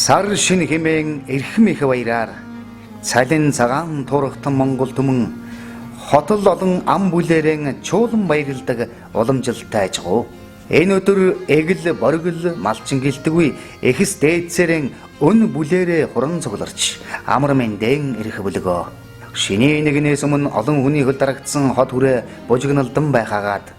Сар шин хэмээн эрхэм их баяраар цалин цагаан туурхтан Монгол түмэн хотол олон ам бүлээрэн чуулан баярладаг уламжилтай ажгуу. Энэ өдөр эгэл боргил малчин гэлтгүй эхс дээдсэрэн өн бүлээрээ хуран цугларч амар мэндэн ирэх бүлгөө. Шиний нэгнээс өмнө олон хүний хөл дарагдсан хот хүрээ бужигналдан байхаагаад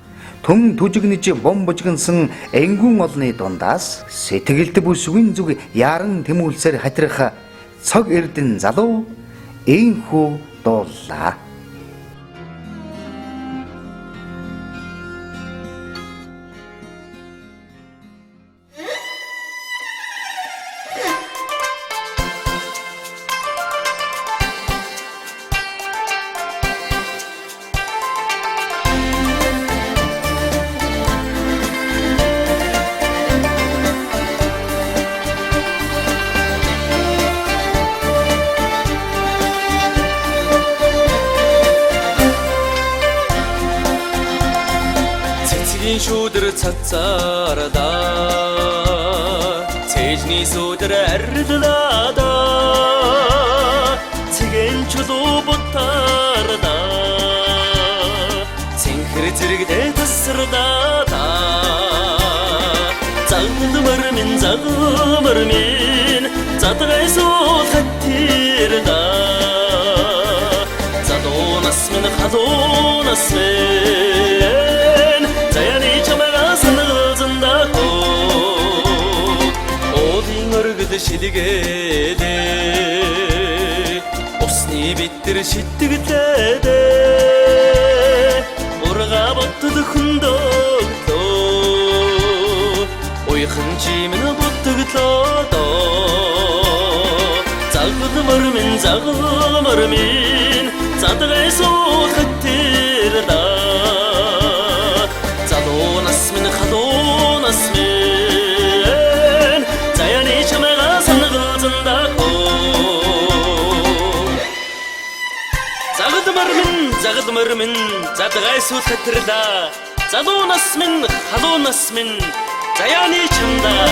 түн түжигнэж бом бужигнсан энгүн олны дундаас сэтгэлд бүсгүй зүг яран тэмүүлсээр хатрах цог эрдэн залуу ийхүү дууллаа. шүүдэр цацаарда цэжний сүдэр ардлаада цэгэн чулуу бутаарда цэнхэр зэрэгдээ тасрдаада загмар минь задгайсуу хаттирда задуунас минь халуунас минь 자연이 처마가 산을전다고 어딘 얼그드 시디게 돼 옷니 비트르 시뜨그때데 오라가 버트드 흔덕도 오이 흔지면 버트그떠도 작은 머르민 자다가에서 흩뜨르다 자도났으면 가도났으면 자연이 처마가 산을전다고 작은 머르민 자다가에서 흩뜨르다 자도났으면 가도났으면 자연이 참다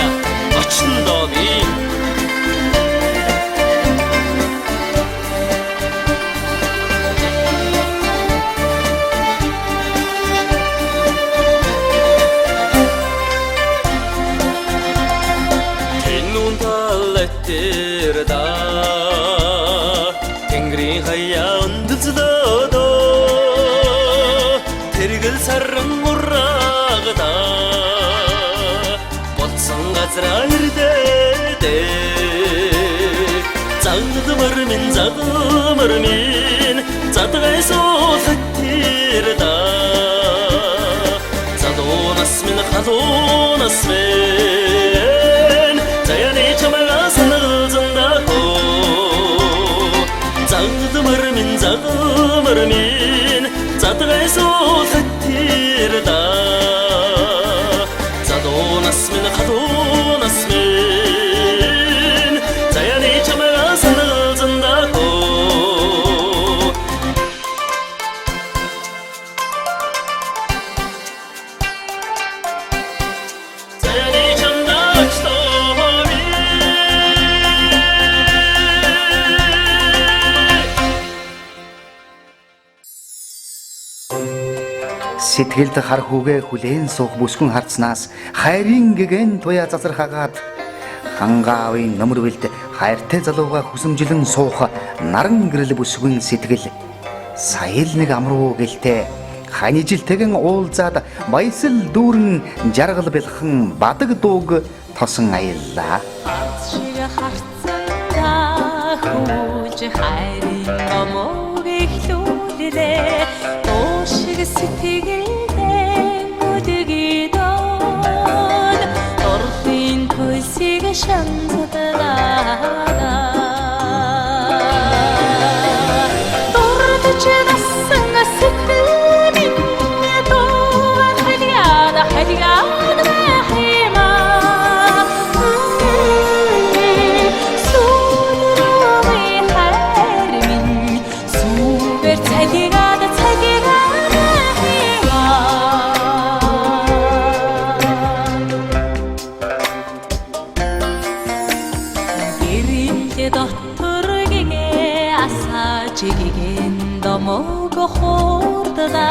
멋진 더비 tirda tengri hayya unduzdodo tergil sarran urragda botsan gazra irdede zagmar min zadgaiso tirda zadonas min khadonas min 자연이 처마가 산을전다고 작은 머르민 자다가에서 흩뜨르다 자도났으면 가도났으면 자연이 처마가 산을전다고 Сэтгэлд хар хүүгээ хүлээн суух бүсгүн харцнаас хайрын гэгэн туяа зазархаагаад хангаавын нөмөрвөлд хайртай залууга хүсэмжилэн суух наран гэрэл бүсгүн сэтгэл саял нэг амруу гэлтэй ханижилтэгэн уулзаад баясал дүүрэн жаргал бэлхэн бадаг дууг тосон аяллаа. Шигэ харцаа хүүж хайрын номог ихлүүлээ 도식 сэтгэлдээ өдөгидон орфин пульсиг шамсадаада дурдж дасан сэтгэлмин тоо хадиада бахима сүрөмэй хайрмин сүбэр цагигада хордода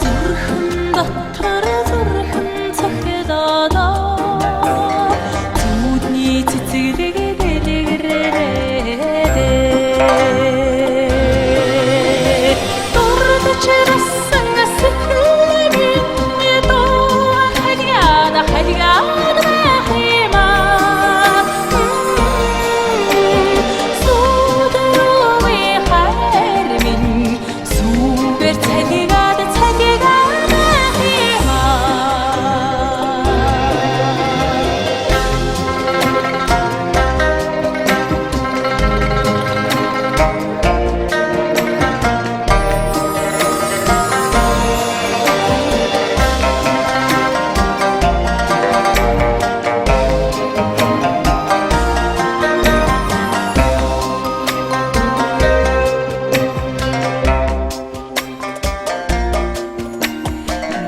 зүрхэн дотор зүрхэн цогтодоо зүудний цэцэглэг дэлгэрээд дурдчрасан сэтгэлийг доо хадиад бахима сүдэрүүи хайр минь сүгээр цалигаад бахима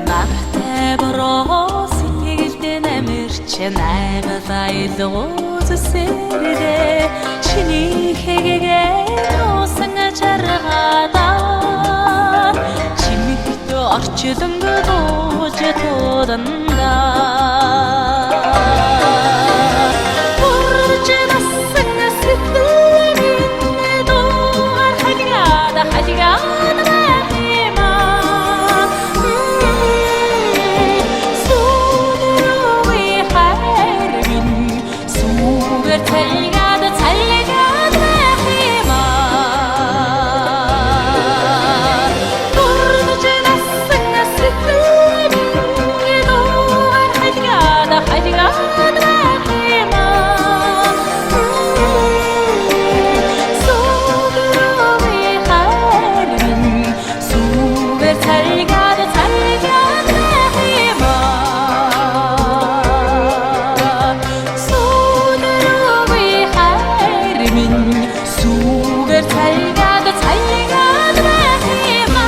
Нартай бороо сэтгэлдээ намирч найгалаа илгүүзсэрдээ чиний хэгэгээ туусан чаргаадаа чимэгт орчлон дууж туудандаа урж насан сэтгэлийг дуугаар хадигаад бахима сүдэрүүи хайр минь сүгээр цалигаад бахима дурдж насан сэтгэлийг дуугаар хадигаад бахима сүдэрүүи хайр минь сүгээр цалигаад бахима сүдэрүүи хайр минь сүгээр цалигаад бахима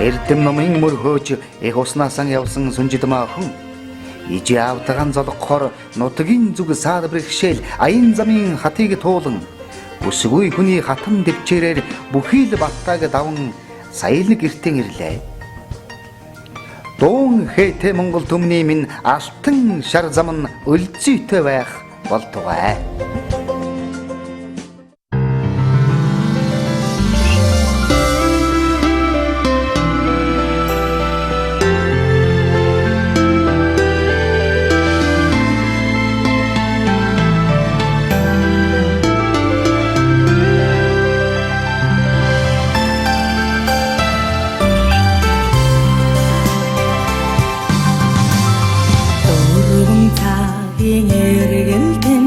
Эрдэм номын мөрхөөж их уснасан явсан сүнжид махан ижи авдаган золгохоор нутгийн зүг саад бэрхшээл аян замын хатыг туулан өсгүй хүний хатан дэвчээрээр бүхий л баттаг даван саялныг гэртэн ирлээ. Дуун хэтэ Монгол түмний минь алтан шар зам нь өлзүйтэй байх болтугай. эргэлтэн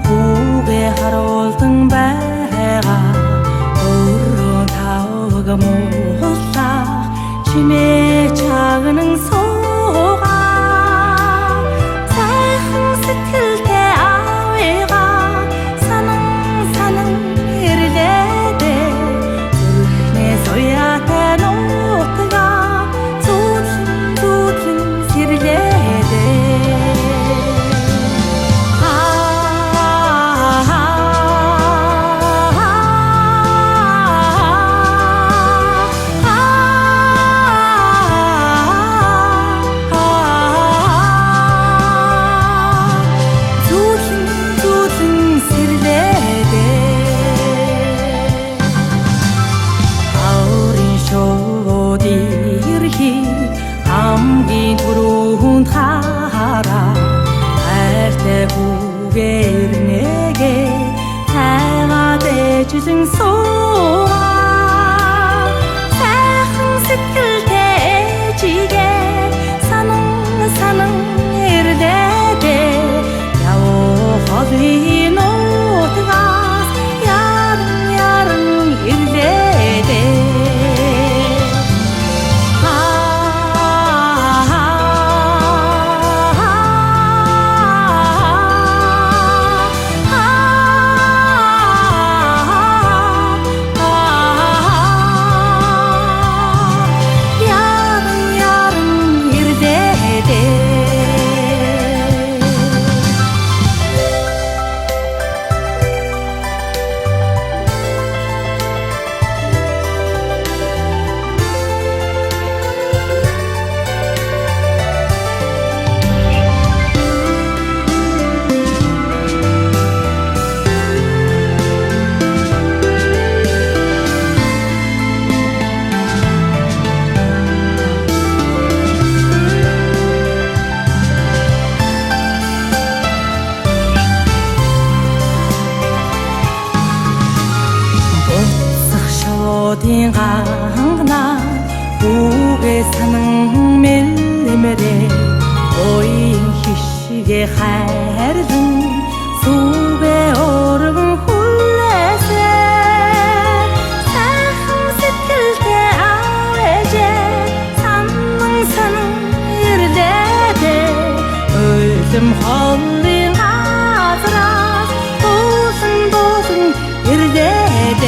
хүүгээ харуулдан байгаа өөрөө тавг мууллаа чимээ чагнан суугаа сайхан сэтгэлтэй авыгаа санан ирлээдээ зүрхнээ сояатай нутгаа зүудлэн сэрлээдээ хамгийн түрүүнд хараа хайртай хүүгээрнэгээ тайгаад ээжлэн суугаа сайхан сэтгэлтэй ээжигээ санан ирлээдээ явах нутгаас яран ирлээдээ 장나 우게 사는 멜멜에 오인 희시게 하르든 수배 오르분 훌레세 사흥스틸 때 아외제 삼능사는 이르대대 özüm 홀린 아즈라 도승 이르대대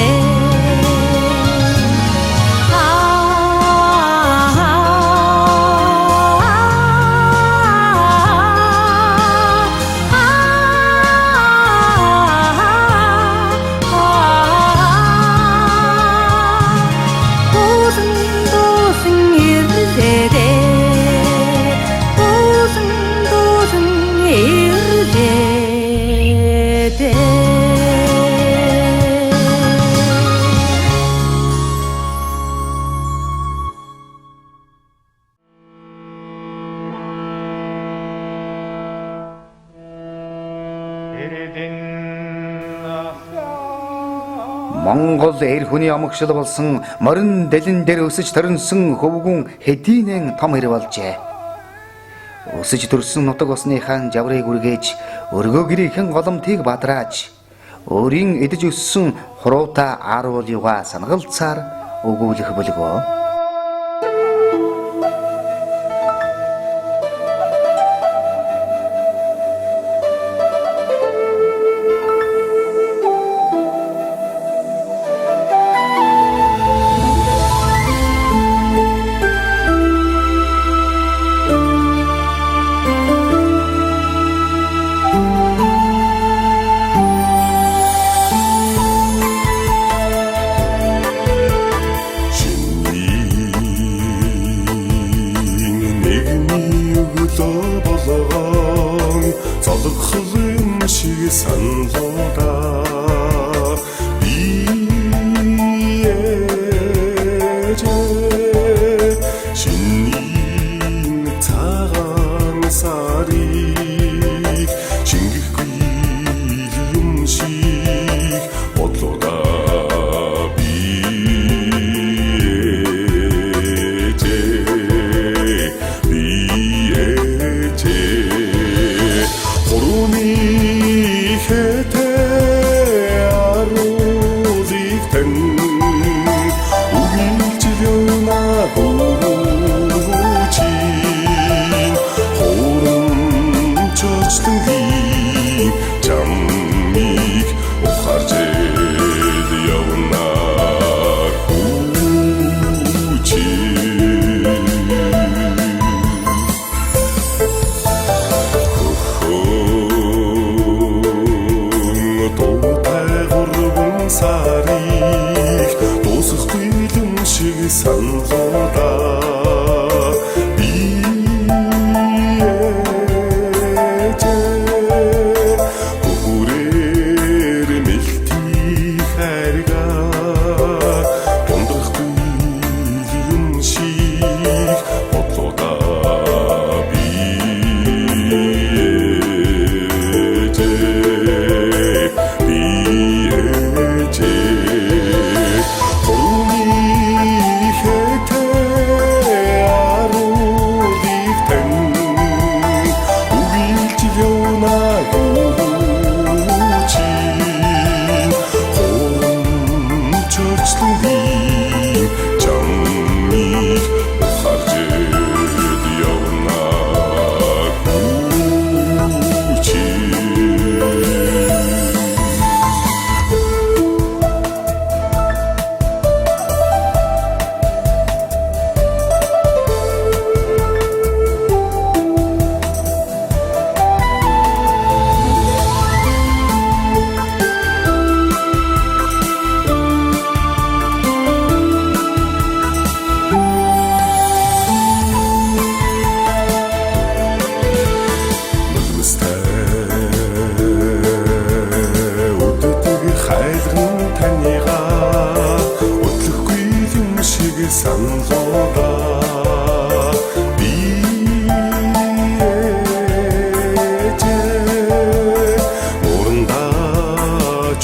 Монгол эр хүний амгшил болсон морин дэлэн дээр өсөж төрөнсөн хөвгүн хэдийнэн том хэрэг болжээ. Өсөж төрсөн нутаг усныхаа жаврыг үргээж өргөө гэрийнхэн голомтыг бадрааж өөрийн эдэж өссөн хуруута аарвал юга санагалцаар өгүүлэх бөлгөө.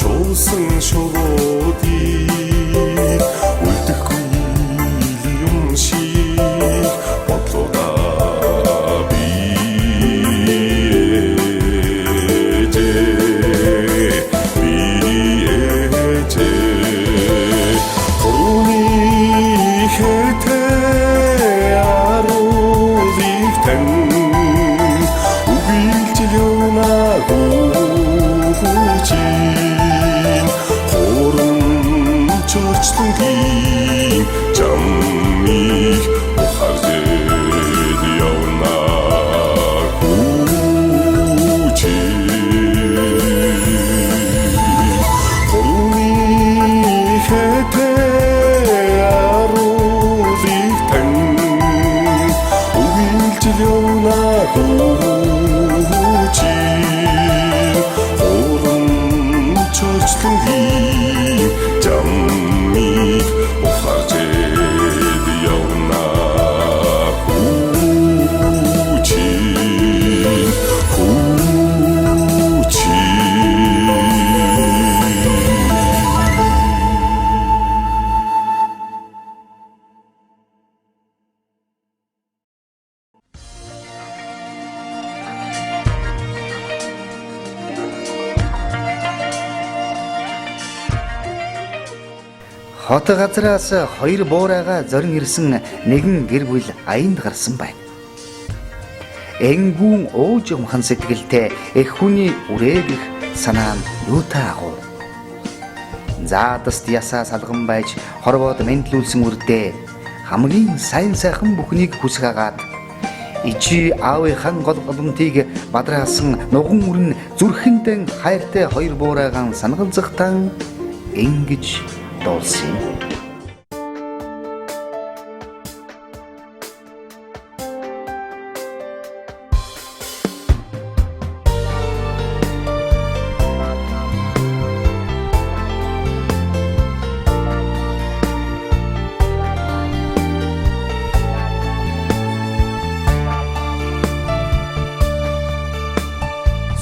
Чуулсан шувуудыг үлдэхгүй ихэтэ аруулыг тань үгийлжил явна хүчин хоромч орчлонгийн замыг ухаард явна Хот газраас хоёр буурайгаа зорин ирсэн нэгэн гэр бүл аянд гарсан байна. Энгүүн ууж умхан сэтгэлтэй эх хүний үрээгэх санаа нь юутай агуу. Заадас ясаа салган байж хорвоод мэдлүүлсэн үрдээ хамгийн сайн сайхан бүхнийг хүсгагаад ичи аавынхан гол голомтыг бадраасан нуган үрэн зүрхэндэн хайртай хоёр буурайгаан санагалзахтан ингэж дуулсан.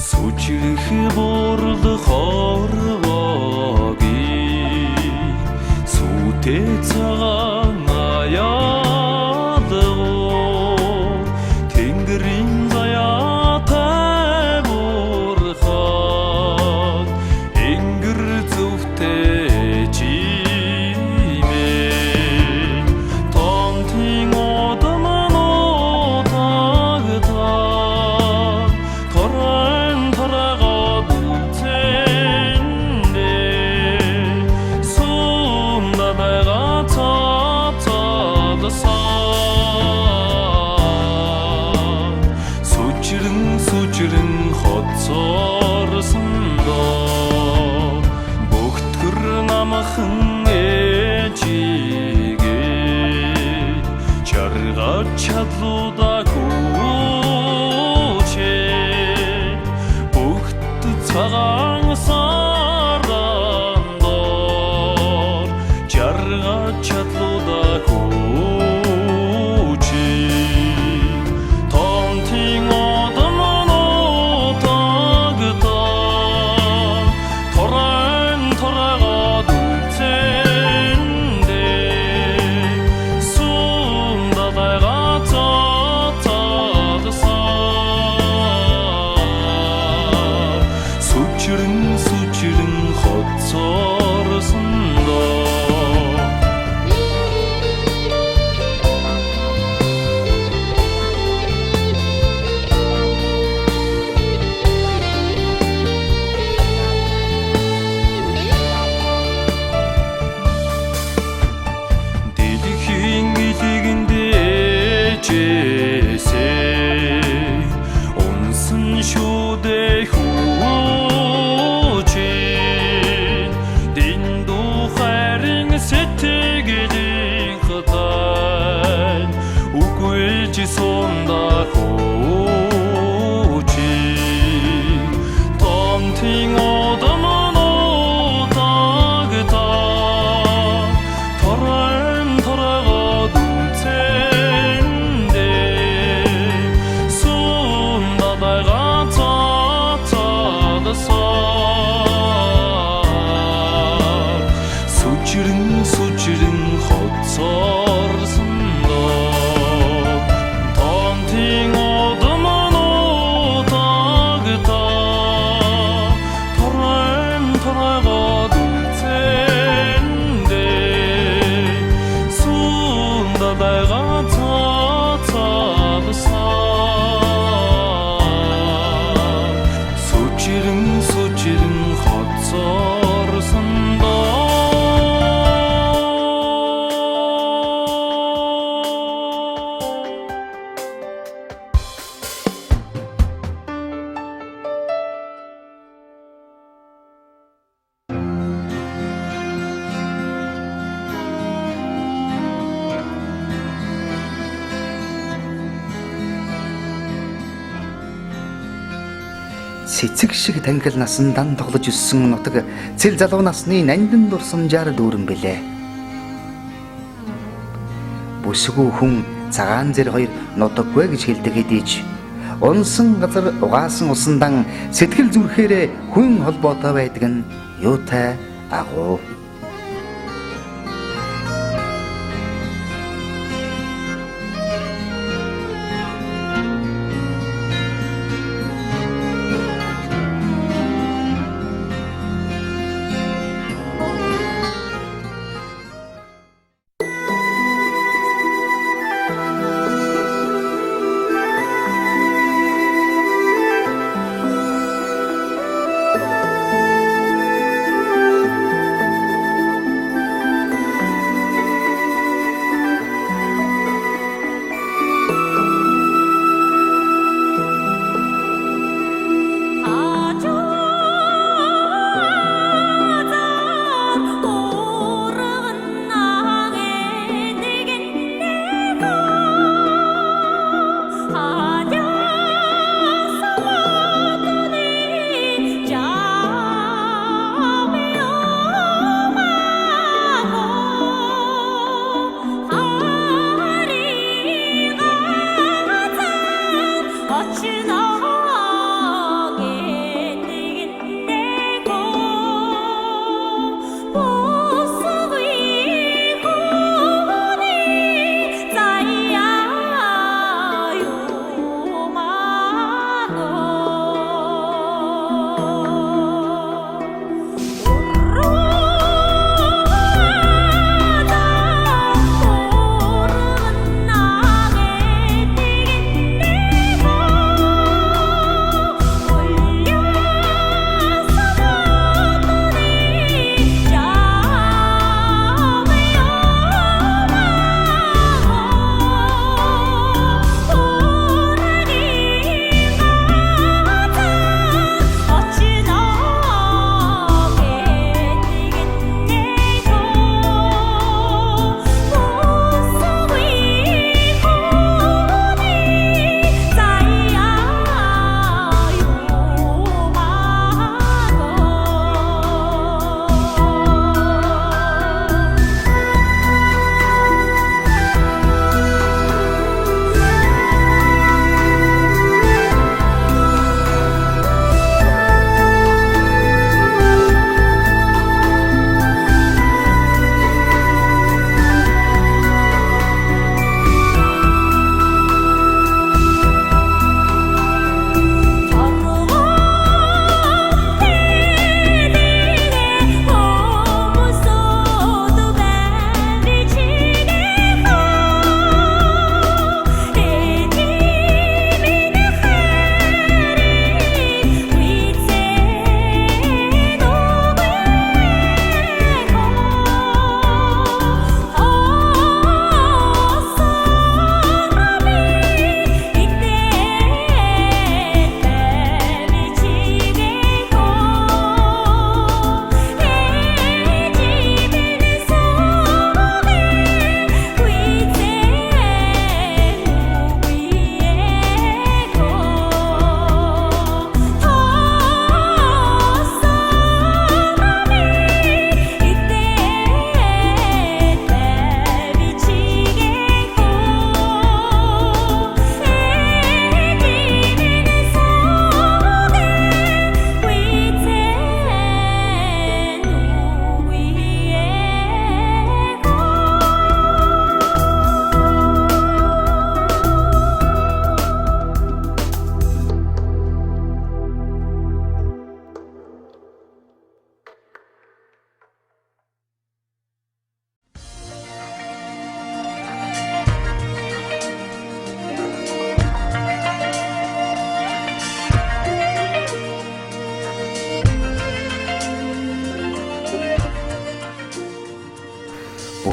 Сүжих борл хорвоги сүтэ цагаан аяалгоо тэнгэрийн заяатай бурхан энгэр зөвтэй чимээ томтын одомноо тагтаа торон торогод үтэндэ сумнаага Сүжирэн хоцорсондоо бүгтгэр намхан ээжигээ чаргаж чадлуудаа хүчээ бүгд цагаан сарандор чаргаж чадлуудаа Сүжирэн хоцорсондоо дэлхийн илгэндээ ээжээсээ унсан шүдэ сэтгэлийн хатай үгүй чи сонда хүчи томтын одомноо тагтаа торон торогод үтэндэ сумнаага цаатадасаа Сүжирэн хоцорсондоо томтын 바다가 젖어서 수치른 헛소를 쓴다 Сэцэг шиг тангил насандан тоглож өссөн нутаг цэл залуу насны нандин дурсамжаар дүүрэн бэлээ. Бүсгүй хүн цагаан зэр хоёр нутаггүй гэж хэлдэг хэдий ч унсан газар угаасан усандан сэтгэл зүрхээрээ хүн холбоотой байдаг нь юутай агуу.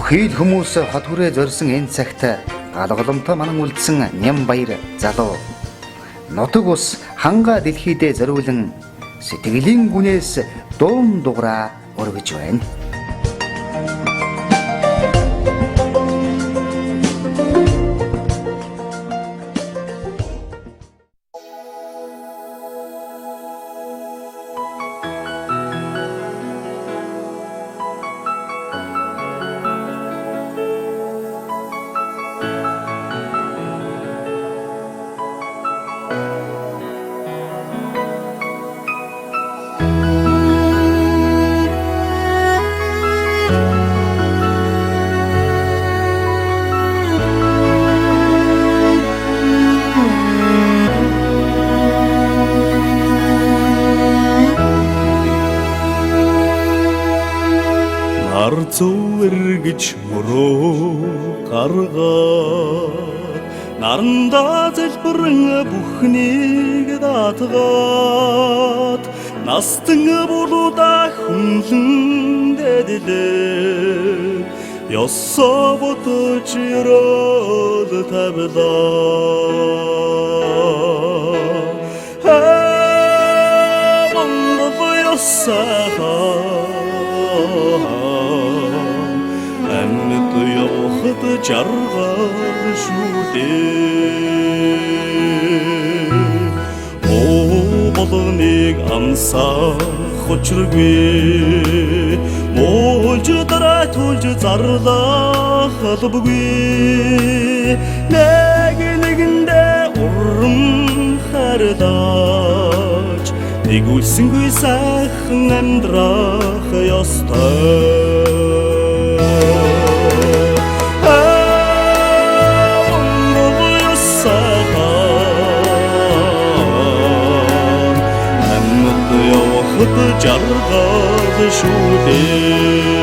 Бүхий л хүмүүс хот хүрээ зорьсон энэ цагт галголомтой манан үлдсэн Нямбаяр залуу нутаг ус ханга дэлхийдээ зориулан сэтгэлийн гүнээс дуун дуграа өргөж байна. Нар зүвэргэж мөрөө гаргаад нарандаа залбирэн бүхнийг даатгаад настан булуудаа хүнлэн дэдэлээ ёсоо бодож өрөөл тавилаа Монгол ёсоо амьд явахд жаргал шүлээ Моголыг амсах учиргүй Моолж дараа түлж зарлах албагүй Нэг нэгэндээ урам хардаж Нэгүүлсэнгүй сайхан амьдрах ёстой жаргал шүлээ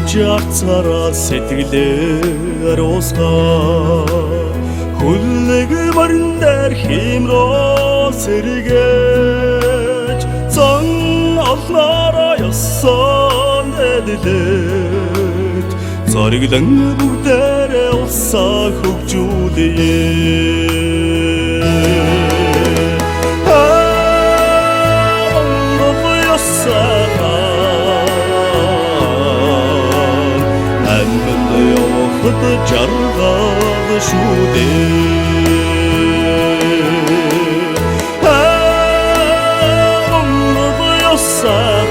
Жагцараа сэтгэлээр уусгаа Хүлэг барин дээр химроо сэргээж Зан олноороо ёсон дэдэлээд Зориглан бүгдээрээ улсаа хөгжүүлээ жаргал шүлээ Монгол ёсаа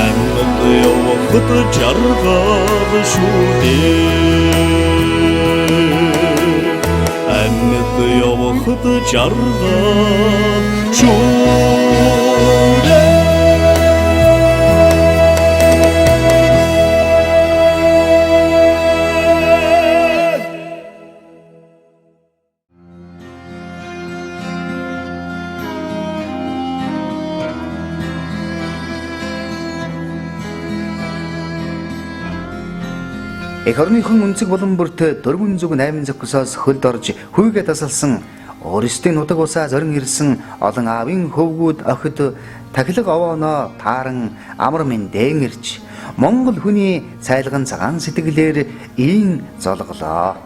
амьд явахд жаргал шүлээ амьд явахд жаргал шүлээ Эх орныхон өнцөг болон бүрт 408 зохисоос хөлд орж хүйгээ тасалсан өөрсдийн нутаг усаа зорин ирсэн олон аавын хөвгүүд охид тахилга овооноо тааран амар мэндэн ирж Монгол хүний цайлган цагаан сэтгэлээр ийн золголоо.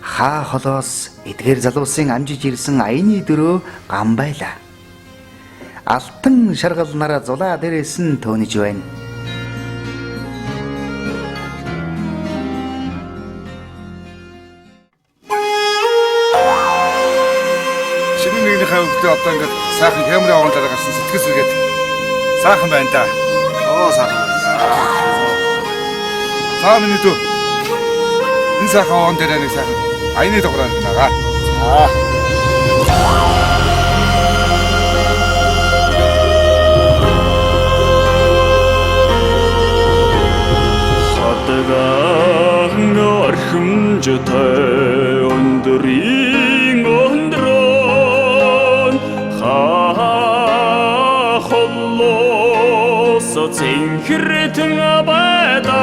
Хаа холоос эдгээр залуусын амжиж ирсэн аяны дөрөө гам байлаа. Алтан шаргал нараа зулаа дээрээс нь төөнөж байна. Одоо ингээд сайхан камерын аван дараа гарсан сэтгэл сүргээд сайхан байна да. Сайхан байна. Минь дөө. Энэ сайхан аван дээр нэг сайхан аяны дугаараа байгаа. Хатгаан орхимжтой өндрийн өндрөн холлоос зинхрэтэн байдаг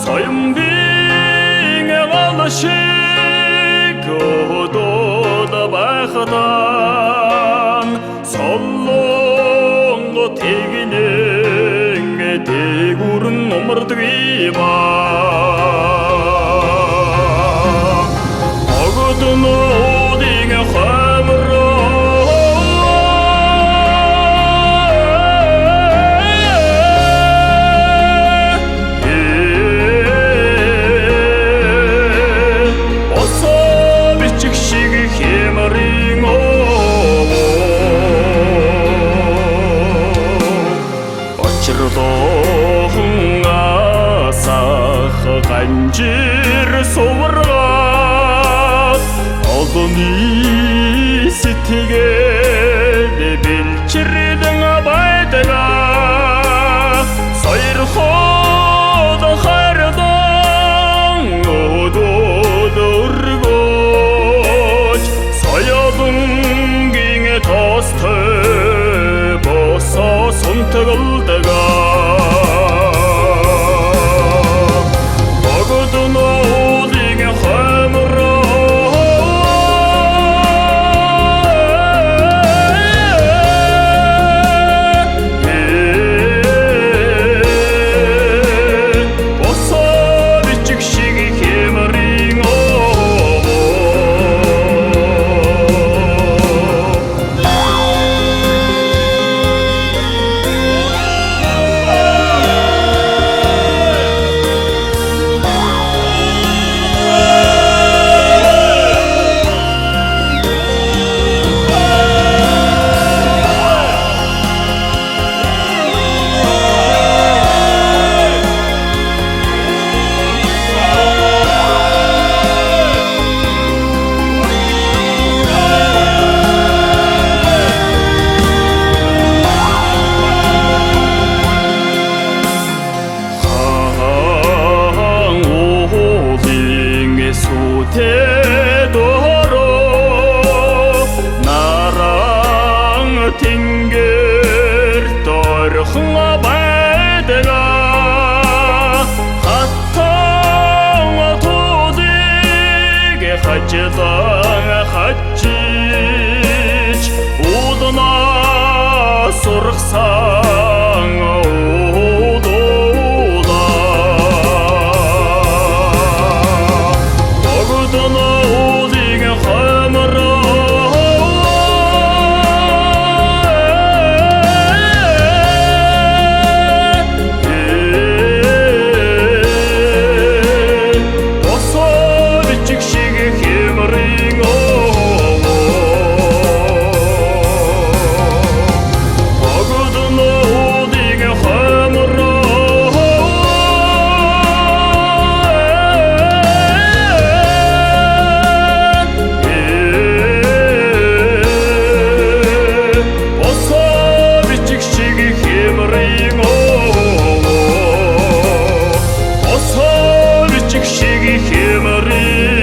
соёмгийн галшиг одод байхадан соллонго тэгнэн дээгүрэн умардгийба огоднодын хамро особичиг шиг хэмрийн очрлохон асах ганжир сувраад олонний сэтгэл бэлчирдэн байдаг сойр ход хайрдан одод өргөж соёлонгийн тостой босоо сунтгалдаг огоднодын хамро особичиг шиг хэмрийн хачиж удана сурхсан удуула огоднодын хамро особичиг шиг хэмрийн огоднодын хамро особичиг шиг хэмрийн особичиг шиг хэмрийн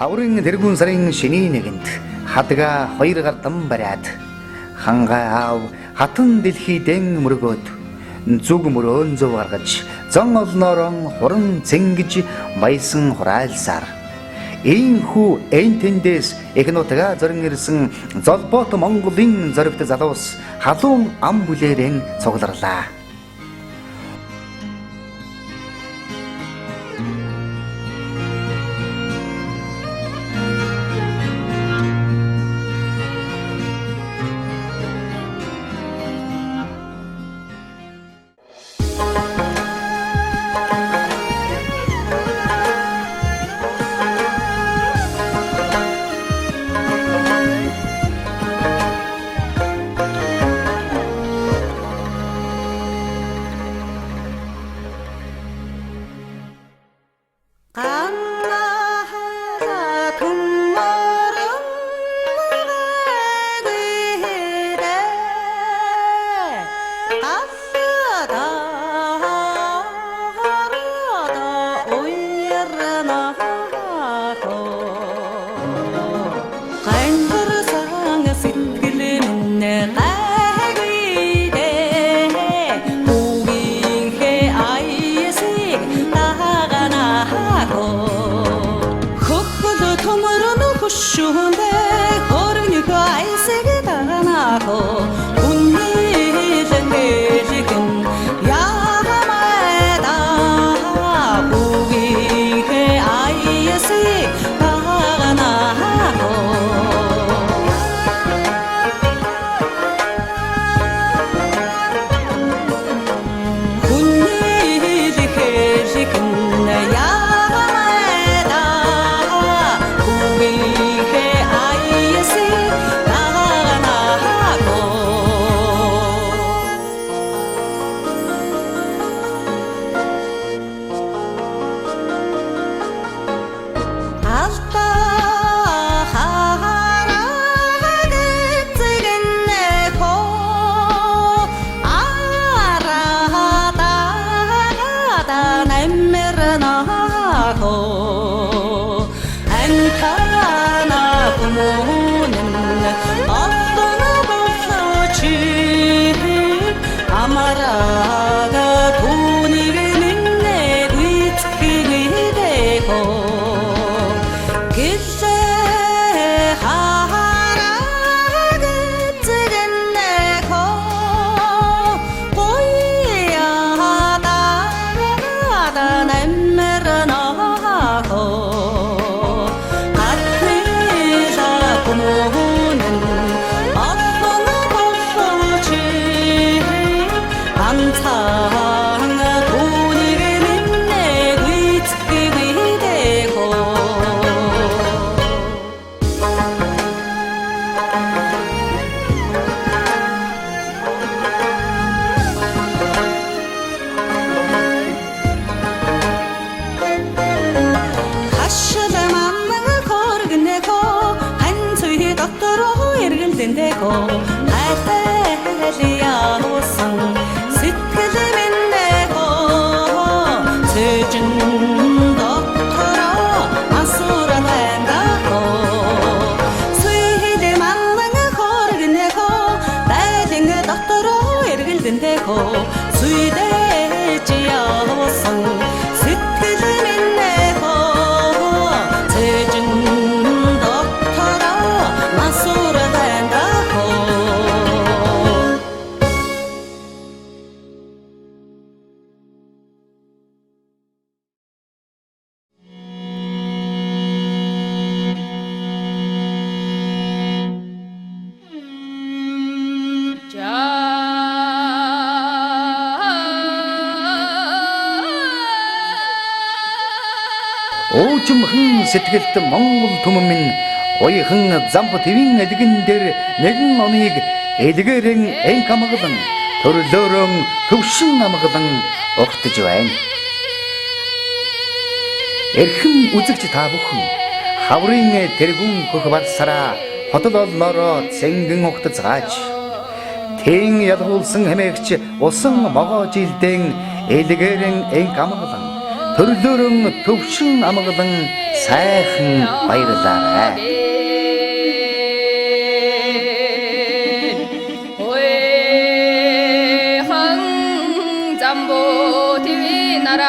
Хаврын тэргүүн сарын шиний нэгэнд хадга хоёр гардан бариад хангаа аав хатан дэлхийдэн мөргөөд зүг мөрөөн зөв гаргаж зон олноорон хуран цэнгэж баясан хураалсаар ийхүү энтэндээс эхнутага зорин ирсэн золбоот Монголын зоригт залуус халуун ам бүлээрэн цугларлаа. амарага түүнийг минь гүйцэтгэе дэго гэлээ хараг зэгнэхо гояда намэрнахо гадныла хүмүүнэн 어떤 곳을지 감사한 돈이를 믿네 위축이 되고 가시다 맘을 거르겠네고 한수히 덕도로 이르길 된대고 할때리야 호성 스크림인 내고 수준 덕도로 마수라 된다고 수희들 맘을 거르겠네고 나중에 덕도로 이르길 된대고 수희대지야 호성 스크림인 내고 수준 덕도로 마수라 된다고 오줌흥 сэтгэлд Монгол түмэн минь оюхан замб твийн элгэн дээр нэгэн оныг элгэрэн энк амгалан төрлөөрөн төвшин амгалан огтж байна. Эрхэм үзэгч та бүхэн хаврын тэргүүн хөх барсараа хотол олноороо зэнгэн огтж зааж тэн ялгуулсан хэмээгч усан могоо жилдэн элгэрэн энк амгалан төрлөөрөн төвшин амгалан сайхан баярлаарай. 오해항 잠보 TV 나라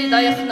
다이아